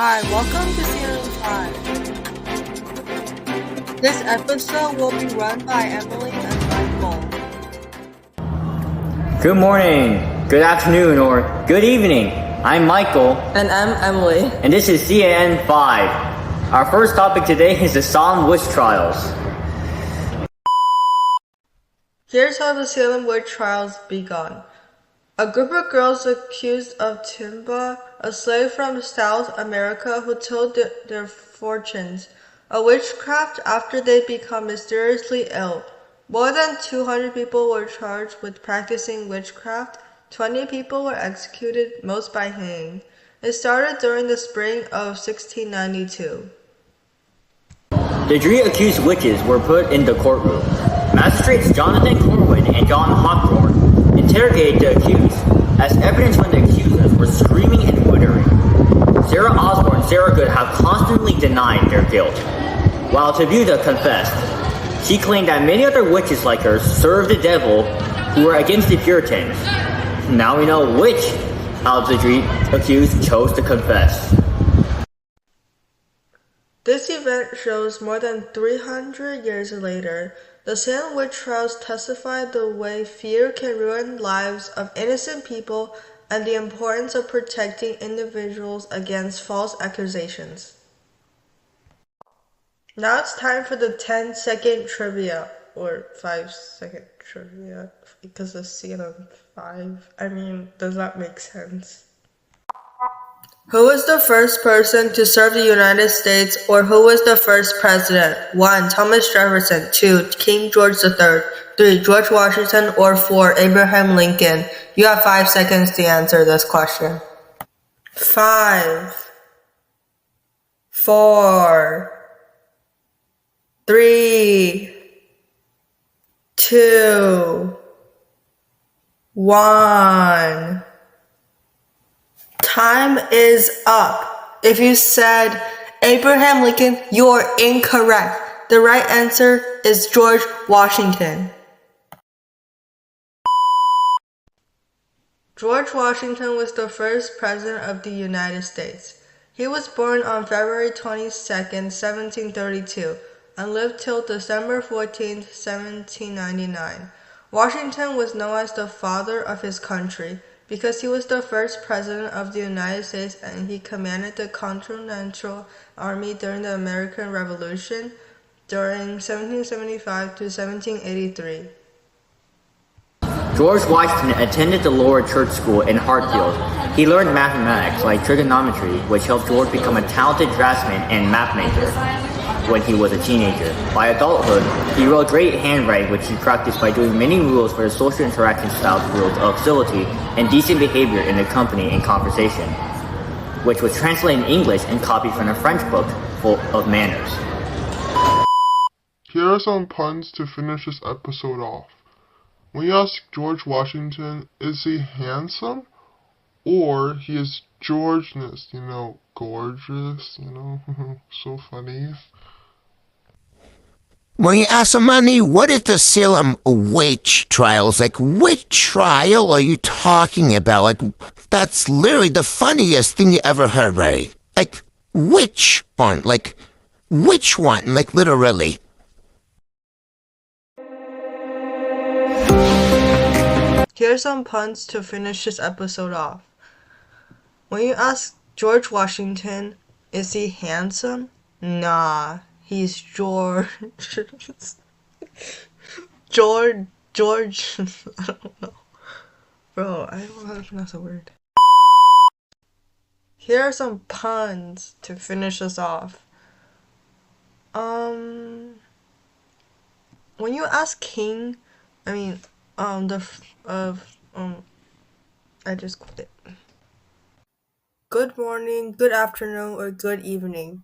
Hi, welcome to Season 5. This episode will be run by Emily and Michael. Good morning, good afternoon, or good evening. I'm Michael. And I'm Emily. And this is CAN 5. Our first topic today is the Salem witch trials. Here's how the Salem witch trials began. A group of girls accused of Timba, a slave from South America who told their fortunes, of witchcraft after they become mysteriously ill. More than 200 people were charged with practicing witchcraft. 20 people were executed, most by hanging. It started during the spring of 1692. The three accused witches were put in the courtroom. Magistrates Jonathan Corwin and John Hawthorne interrogated the accused, as evidence when the accusers were screaming and muttering. Sarah Osborne and Sarah Good have constantly denied their guilt, while Tabitha confessed. She claimed that many other witches like her served the devil who were against the Puritans. Now we know which out of the three accused chose to confess. This event shows more than 300 years later, the Salem witch trials testified the way fear can ruin lives of innocent people and the importance of protecting individuals against false accusations. Now it's time for the 10-second trivia, or 5-second trivia, because it's Salem 5. Does that make sense? Who was the first person to serve the United States, or who was the first president? 1. Thomas Jefferson. 2. King George III. 3. George Washington. Or 4. Abraham Lincoln. You have 5 seconds to answer this question. 5, 4, 3, 2, 1. Time is up. If you said Abraham Lincoln, you are incorrect. The right answer is George Washington. George Washington was the first president of the United States. He was born on February 22nd, 1732, and lived till December 14th, 1799. Washington was known as the father of his country, because he was the first president of the United States and he commanded the Continental Army during the American Revolution during 1775 to 1783. George Washington attended the Lower Church School in Hartfield. He learned mathematics like trigonometry, which helped George become a talented draftsman and mapmaker when he was a teenager. By adulthood, he wrote great handwriting, which he practiced by doing many rules for the social interaction style rules of civility and decent behavior in the company and conversation, which was translated in English and copied from a French book full of manners. Here are some puns to finish this episode off. When you ask George Washington, is he handsome? Or he is Georgeness, gorgeous, so funny. When you ask somebody, what is the Salem witch trials? Like, which trial are you talking about? Like, that's literally the funniest thing you ever heard, right? Like, which one? Like, which one? Like, literally. Here's some puns to finish this episode off. When you ask George Washington, is he handsome? Nah, he's George. George. I don't know. Bro, I don't know how to pronounce a word. Here are some puns to finish us off. When you ask king, I just quit it. Good morning, good afternoon, or good evening.